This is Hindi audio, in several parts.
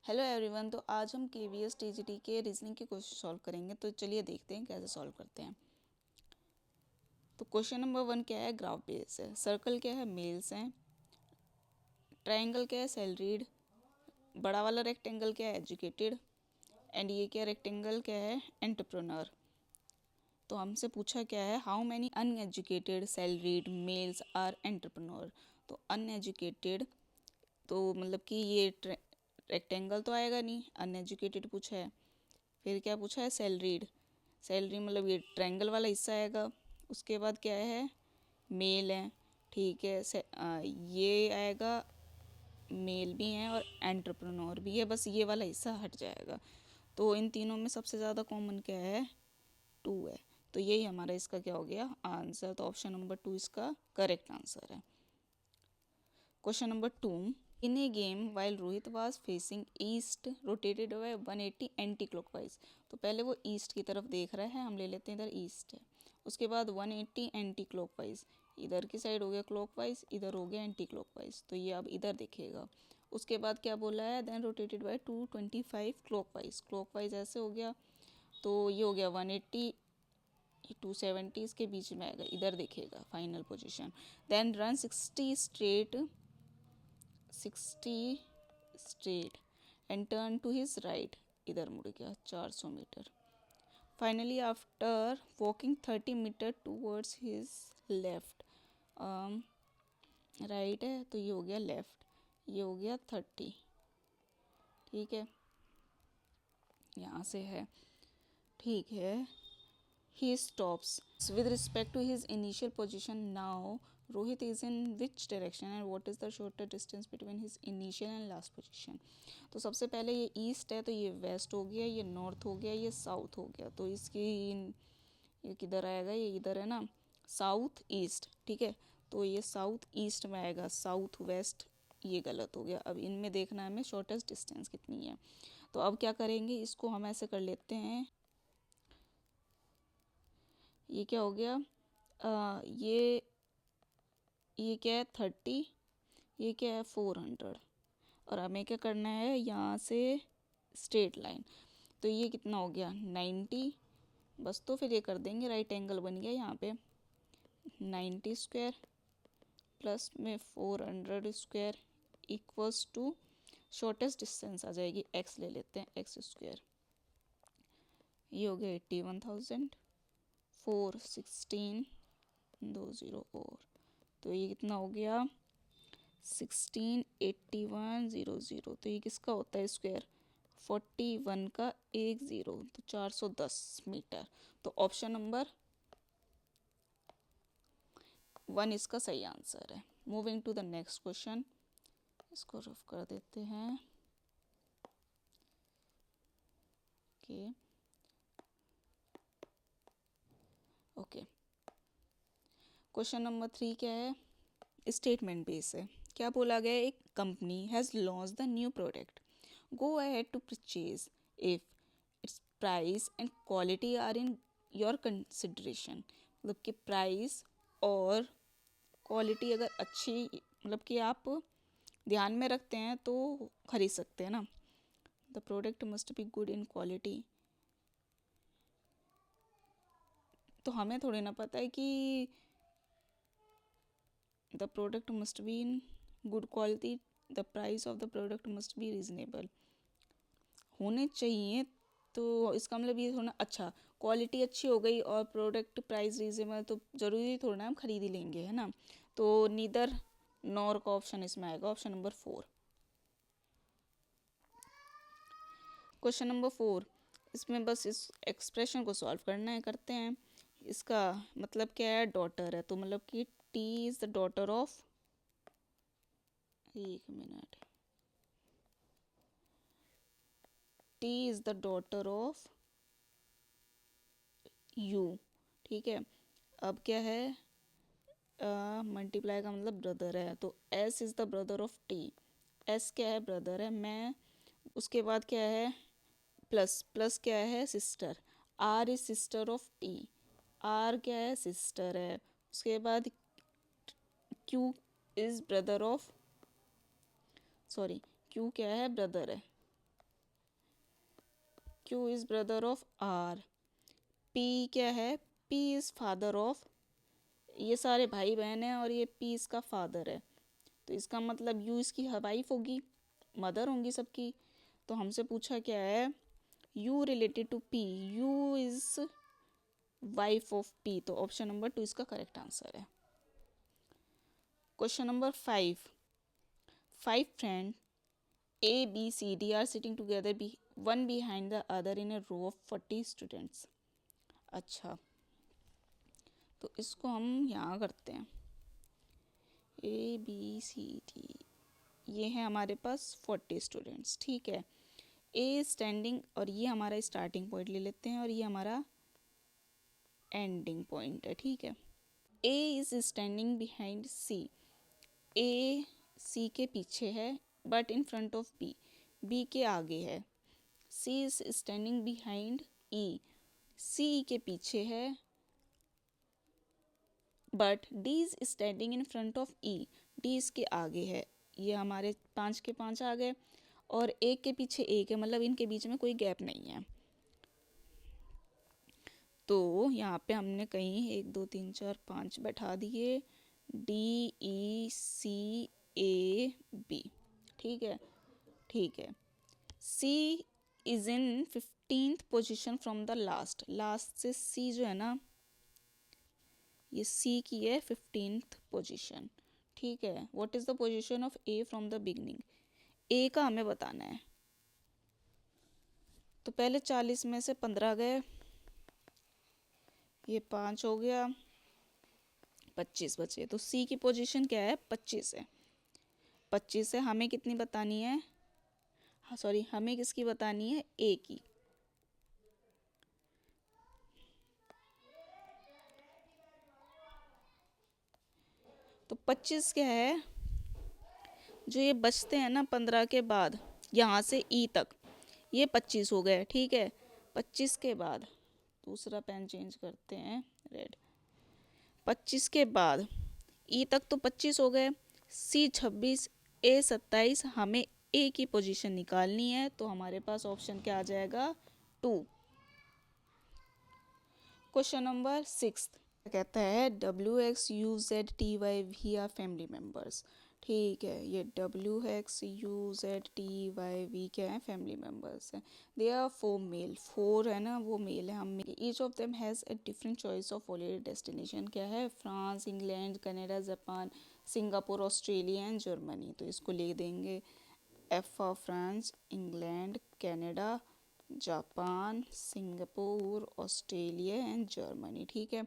Hello everyone. तो आज हम केवीएस टीजीटी के रीजनिंग के क्वेश्चन सॉल्व करेंगे। तो चलिए देखते हैं कैसे सॉल्व करते हैं। तो क्वेश्चन नंबर 1 क्या है? ग्राफ बेस है। सर्कल क्या है? मेल्स हैं। ट्रायंगल क्या है? सैलरीड। बड़ा वाला रेक्टेंगल क्या है? एजुकेटेड। एंड ये क्या रेक्टेंगल क्या है? एंटरप्रेन्योर। तो हमसे पूछा क्या है? How many uneducated salaried males are entrepreneur. तो अनएजुकेटेड तो मतलब कि ये रेक्टेंगल तो आएगा नहीं, अनएजुकेटेड पूछा है। फिर क्या पूछा है? सैलरीड। सैलरी मतलब ये ट्रायंगल वाला हिस्सा आएगा। उसके बाद क्या है? मेल है, ठीक है। ये आएगा, मेल भी है और एंटरप्रेन्योर भी है, बस ये वाला हिस्सा हट जाएगा। तो इन तीनों में सबसे ज़्यादा कॉमन क्या है? 2 है। तो यही हमारा इसका क्या हो गया? आंसर। तो ऑप्शन नंबर 2 इसका करेक्ट आंसर है। Question number 2, in A game while Rohit was facing east rotated bye 180 anti clockwise. तो पहले वो ईस्ट की तरफ देख रहा है, हम ले लेते हैं इधर ईस्ट है। उसके बाद 180 एंटी क्लॉकवाइज, इधर की साइड हो गया क्लॉकवाइज, इधर हो गया एंटी क्लॉकवाइज, तो ये अब इधर दिखेगा। उसके बाद क्या बोला है? Then rotated by 225 clockwise. Clockwise ऐसे हो गया, तो ये हो गया 180 270, इसके बीच में आएगा, इधर दिखेगा final position. Then run 60 straight and turn to his right, इधर मुड़ गया 400 metre. Finally after walking 30 metre towards his left, right है तो ये हो गया लेफ्ट, ये हो गया 30, ठीक है, यहाँ से है, ठीक है। He stops. With respect to his initial position now, Rohit is in which direction and what is the shorter distance between his initial and last position? तो सबसे पहले ये ईस्ट है, तो ये वेस्ट हो गया, ये नॉर्थ हो गया, ये साउथ हो गया। तो इसकी ये किधर आएगा? ये इधर है ना, साउथ ईस्ट, ठीक है। तो ये साउथ ईस्ट में आएगा, साउथ वेस्ट ये गलत हो गया। अब इनमें देखना है हमें शॉर्टेस्ट डिस्टेंस कितनी है। तो अब क्या करेंगे, इसको हम ऐसे कर लेते हैं, ये क्या हो गया? ये क्या है? 30, ये क्या है? 400। और हमें क्या करना है? यहाँ से स्ट्रेट लाइन, तो ये कितना हो गया? 90। बस तो फिर ये कर देंगे, राइट एंगल बन गया यहाँ पे। 90 स्क्वायर प्लस में 400 square equals to shortest distance आ जाएगी, एक्स ले लेते हैं, एक्स स्क्वायर। ये हो गया 81,000, 416 2 0 और, तो ये कितना हो गया? 168100। तो ये किसका होता है स्क्वायर? 41 का 10, तो 410 मीटर। तो ऑप्शन नंबर 1 इसका सही आंसर है। Moving to the next question, इसको रफ कर देते हैं। ओके, क्वेश्चन नंबर 3 क्या है? स्टेटमेंट बेस है। क्या बोला गया? एक company has launch the new product, go ahead to purchase if its price and quality are in your consideration. मतलब कि प्राइस और क्वालिटी अगर अच्छी, मतलब कि आप ध्यान में रखते हैं तो खरीद सकते हैं ना। The product must be good in quality, तो हमें थोड़ी ना पता है कि the product must be in good quality, the price of the product must be reasonable होने चाहिए। तो इसका मतलब ये थोड़ा, अच्छा क्वालिटी अच्छी हो गई और प्रोडक्ट प्राइस रीजनेबल, तो ज़रूरी थोड़ा ना हम खरीद ही लेंगे, है ना। तो नीदर नॉर का ऑप्शन इसमें आएगा, ऑप्शन नंबर 4। क्वेश्चन नंबर 4, इसमें बस इस एक्सप्रेशन को सॉल्व करना है, करते हैं। इसका मतलब क्या है? डॉटर है, तो मतलब कि T is the daughter of, एक मिनट, T is the daughter of U, ठीक है। अब क्या है? मल्टीप्लाई का मतलब ब्रदर है, तो S is the brother of T. S क्या है? ब्रदर है। मैं, उसके बाद क्या है? प्लस, प्लस क्या है? Sister. R is sister of T, R क्या है? सिस्टर है। उसके बाद Q is brother of, sorry, Q क्या है? ब्रदर है, Q is brother of R, P क्या है, पी इज़ फादर ऑफ, ये सारे भाई बहन हैं और ये पी इसका फादर है, तो इसका मतलब यू इसकी वाइफ होगी, मदर होंगी सबकी। तो हमसे पूछा क्या है, U related to P, U is wife of P, तो ऑप्शन नंबर 2 इसका करेक्ट आंसर है। Question number 5, 5 friend A, B, C, D are sitting together one behind the other in a row of 40 students। अच्छा, तो इसको हम यहाँ करते हैं, A, B, C, D, ये है हमारे पास 40 स्टूडेंट्स, ठीक है। A स्टैंडिंग, और ये हमारा स्टार्टिंग पॉइंट ले लेते हैं और ये हमारा एंडिंग पॉइंट है, ठीक है। A is standing behind C, A C के पीछे है but in front of B, B के आगे है। C is standing behind E, C के पीछे है but D is standing in front of E, D इसके आगे है। ये हमारे 5 के 5 आ गए और एक के पीछे एक है, मतलब इनके बीच में कोई गैप नहीं है। तो यहाँ पे हमने कहीं 1 2 3 4 5 बैठा दिए, D E C A B, ठीक है, ठीक है। C is in 15th position from the last, last से C जो है ना, ये C की है 15th पोजिशन, ठीक है। What is the position of A from the beginning, A का हमें बताना है। तो पहले 40 में से 15 गए, ये 5 हो गया, 25 बचे, तो C की पोजीशन क्या है, 25 है। 25 से हमें कितनी बतानी है, हाँ सॉरी, हमें किसकी बतानी है, A की। तो 25 क्या है, जो ये बचते हैं ना 15 के बाद यहाँ से E तक, ये 25 हो गए, ठीक है। 25 के बाद दूसरा पेन चेंज करते हैं, रेड। 25 के बाद E तक तो 25 हो गए, C 26, A 27, हमें A की पोजीशन निकालनी है, तो हमारे पास ऑप्शन क्या आ जाएगा, 2। क्वेश्चन नंबर 6 कहता है WXUZTY आर फैमिली मेम्बर्स, ठीक है। ये WXUZTY क्या है, फैमिली मेम्बर्स हैं। दे आर 4 मेल, 4 है ना, वो मेल है। हम each of them has a different choice of holiday destination, क्या है, France, England, Canada, Japan, Singapore, Australia and Germany. तो इसको लिख देंगे F for France, England, Canada, Japan, Singapore, Australia and Germany, ठीक है।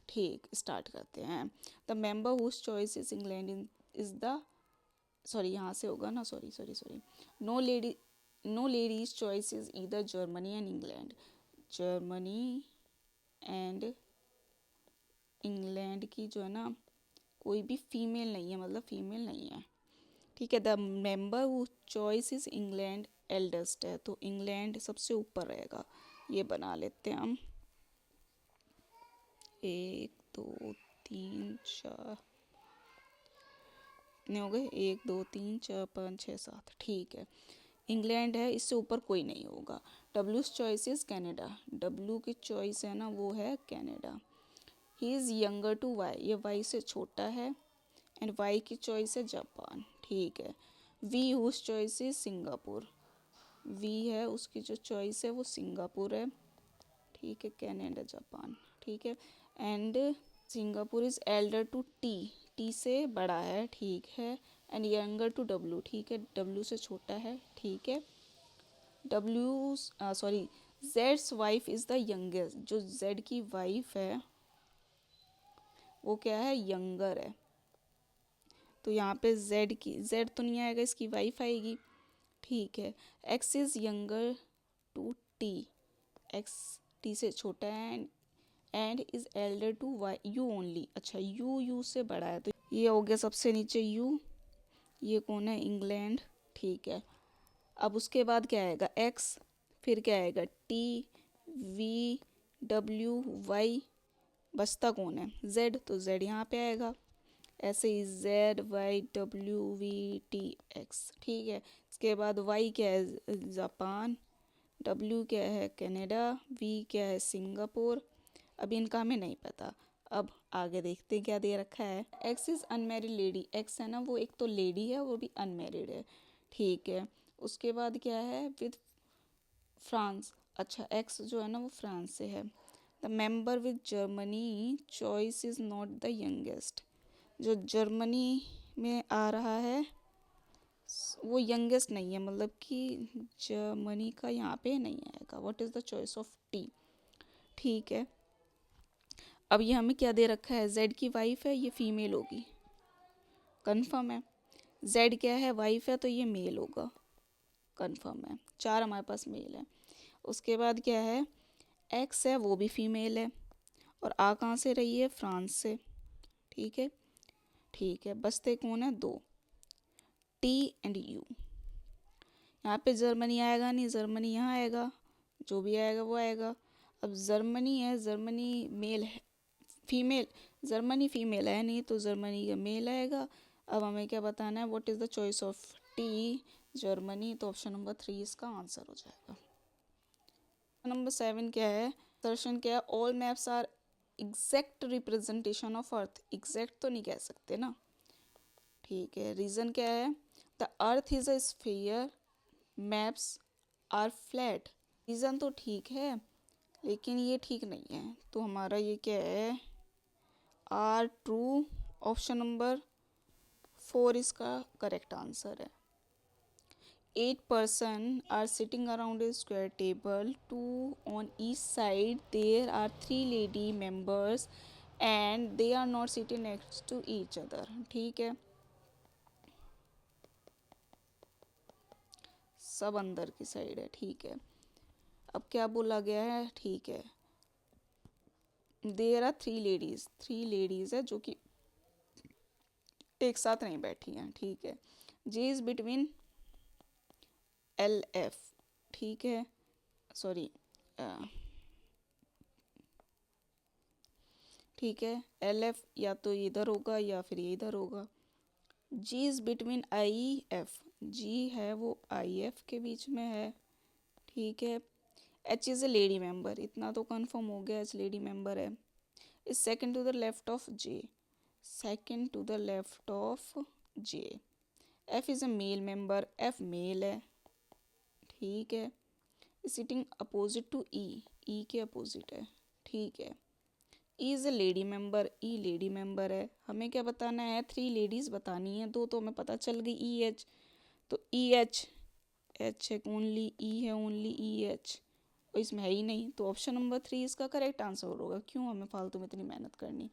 ठीक, स्टार्ट करते हैं। The member whose choice is England is the, sorry यहाँ से होगा ना, sorry sorry sorry, no ladies choice is either Germany and England, Germany and England की जो है ना, कोई भी फीमेल नहीं है, मतलब फीमेल नहीं है, ठीक है। The member who choice is England eldest है, तो इंग्लैंड सबसे ऊपर रहेगा, ये बना लेते हैं हम। 1 2 3 4 कितने हो गए, 1 2 3 4 5 6 7, ठीक है। इंग्लैंड है, इससे ऊपर कोई नहीं होगा। W choice is Canada, W की चॉइस है ना, वो है Canada. He is younger to Y, ये वाई से छोटा है, एंड वाई की चॉइस है जापान, ठीक है। V whose choice is Singapore, V है उसकी जो चॉइस है वो सिंगापुर है, ठीक है, कनाडा, जापान, ठीक है। And Singapore is elder to T, T से बड़ा है, ठीक है। एंड यंगर टू डब्ल्यू, ठीक है, डब्ल्यू से छोटा है, ठीक है। W sorry, Jades wife is the youngest, जो जेड की वाइफ है वो क्या है, यंगर है। तो यहाँ पे जेड की, जेड तो नहीं आएगा, इसकी वाइफ आएगी, ठीक है। X is younger to T, X T से छोटा है, and is elder to Y U only, अच्छा यू से बड़ा है, तो ये हो गया सबसे नीचे यू, ये कौन है, इंग्लैंड, ठीक है। अब उसके बाद क्या आएगा, एक्स, फिर क्या आएगा, टी, वी, डब्ल्यू, वाई, बचता कौन है, जेड, तो जेड यहाँ पे आएगा। ऐसे ही Z Y W V T X, ठीक है। इसके बाद वाई क्या है, जापान, W क्या है कनाडा, V क्या है सिंगापुर। अब इनका हमें नहीं पता। अब आगे देखते हैं क्या दे रखा है। X is unmarried lady, X है ना वो एक तो लेडी है वो भी अनमैरिड है, ठीक है। उसके बाद क्या है विद फ्रांस, अच्छा X जो है ना वो फ्रांस से है। The member with Germany choice is not the youngest, जो जर्मनी में आ रहा है वो यंगेस्ट नहीं है, मतलब कि जर्मनी का यहाँ पे नहीं आएगा। What is the choice of T, ठीक है। अब ये हमें क्या दे रखा है, जेड की वाइफ है, ये फीमेल होगी, कंफर्म है। जेड क्या है वाइफ है तो ये मेल होगा, कंफर्म है। चार हमारे पास मेल है। उसके बाद क्या है एक्स है वो भी फीमेल है और आ कहाँ से रही है, फ्रांस से, ठीक है। ठीक है, बचते कौन है, दो, टी एंड यू। यहाँ पे जर्मनी आएगा नहीं, जर्मनी यहाँ आएगा, जो भी आएगा वो आएगा। अब जर्मनी है, जर्मनी मेल है, फीमेल, जर्मनी फीमेल है नहीं तो जर्मनी का मेल आएगा। अब हमें क्या बताना है, what is the choice of T, Germany, तो ऑप्शन नंबर 3 इसका आंसर हो जाएगा। नंबर 7 क्या है, दर्शन क्या है, all maps are exact representation of earth, exact तो नहीं कह सकते ना, ठीक है। रीज़न क्या है, the earth is a sphere, maps are flat. Reason तो ठीक है लेकिन ये ठीक नहीं है, तो हमारा ये क्या है, आर ट्रू, ऑप्शन नंबर 4 इसका करेक्ट आंसर है। 8 person are sitting around a square table, two on each side. There are 3 lady members and they are not sitting next to each other, ठीक है। सब अंदर की साइड है, ठीक है। अब क्या बोला गया है, ठीक है, देयर आर 3 लेडीज, 3 लेडीज है जो कि एक साथ नहीं बैठी हैं, ठीक है। जे इज बिटवीन एल एफ, ठीक है, सॉरी, ठीक है, एल एफ या तो इधर होगा या फिर ये इधर होगा। जी इज बिटवीन आई एफ, जी है वो आई एफ के बीच में है, ठीक है। H is a lady member, इतना तो कंफर्म हो गया, एच लेडी मेंबर है। Is second to the left of J, second to the left of J. F is a male member, F male है, ठीक है। Sitting opposite to E, E के अपोजिट है, ठीक है। E is a lady member, E lady member है। हमें क्या बताना है, 3 लेडीज़ बतानी है, दो तो हमें पता चल गई, ई एच, तो ई एच, एच है ओनली, ई है ओनली, ई एच, और इसमें है ही नहीं, तो ऑप्शन नंबर 3 इसका करेक्ट आंसर होगा। क्यों हमें फालतू में इतनी मेहनत करनी,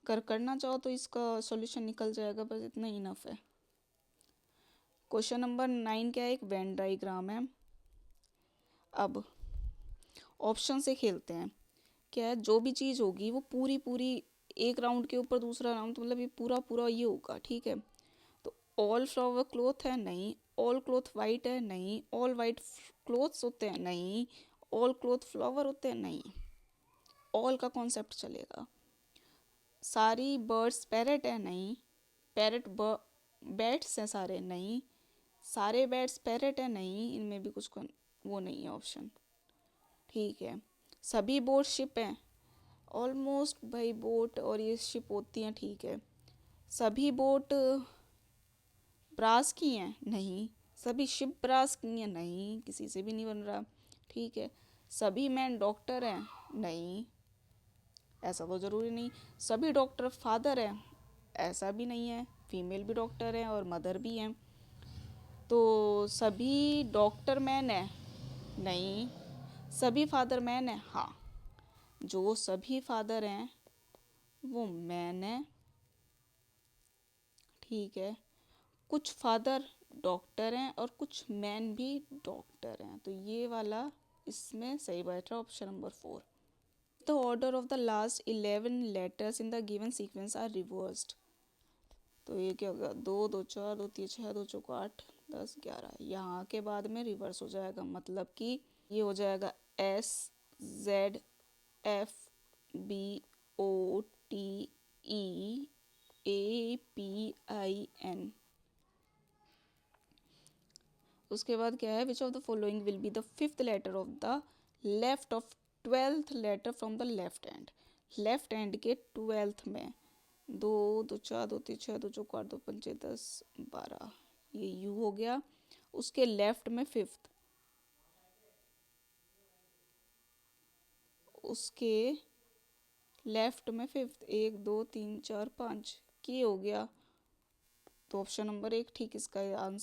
करना चाहो तो इसका सॉल्यूशन निकल जाएगा, बस इतना ही इनफ है। क्वेश्चन नंबर 9 क्या है, एक वेन डाइग्राम है। अब ऑप्शन से खेलते हैं, क्या है, जो भी चीज़ होगी वो पूरी पूरी एक राउंड के ऊपर दूसरा राउंड, तो मतलब ये पूरा पूरा ये होगा, ठीक है। तो ऑल फ्लावर क्लोथ है, नहीं। ऑल क्लोथ वाइट है, नहीं। ऑल वाइट क्लोथ्स होते हैं, नहीं। ऑल क्लोथ फ्लावर होते हैं, नहीं। ऑल का कॉन्सेप्ट चलेगा। सारी बर्ड्स पैरेट है, नहीं। पैरेट बैट्स हैं सारे, नहीं। सारे बैट्स पैरेट है, नहीं, इनमें भी कुछ वो नहीं है ऑप्शन, ठीक है। सभी बोट शिप हैं, ऑलमोस्ट भाई बोट और ये शिप होती हैं, ठीक है। सभी बोट ब्रास की हैं, नहीं। सभी शिप ब्रास की हैं, नहीं, किसी से भी नहीं बन रहा, ठीक है। सभी मैन डॉक्टर हैं, नहीं, ऐसा तो ज़रूरी नहीं। सभी डॉक्टर फादर हैं, ऐसा भी नहीं है, फीमेल भी डॉक्टर हैं और मदर भी हैं। तो सभी डॉक्टर मैन है, नहीं। सभी फादर मैन है, हाँ, जो सभी फादर हैं वो मैन है, ठीक है। कुछ फादर डॉक्टर हैं और कुछ मैन भी डॉक्टर हैं, तो ये वाला इसमें सही बैठ रहा, option number 4। The order of the last 11 letters in the given sequence are reversed, तो ये क्या होगा, 2 2 4 2 3 6 2 4 8 10 11, यहाँ के बाद में रिवर्स हो जाएगा, मतलब कि ये हो जाएगा S Z F B O T E A P I N. उसके बाद क्या है, which of the following will be the fifth letter of the left of twelfth letter from the left hand. Left hand के ट्वेल्थ में, दो दो चार दो तीन छः दो चौक आठ दो पंचे 10 12, ये यू हो गया। उसके लेफ्ट में फिफ्थ, उसके लेफ्ट में फिफ्थ, 1 2 3 4 5 के हो गया। तो ऑप्शन नंबर 1 ठीक इसका आंसर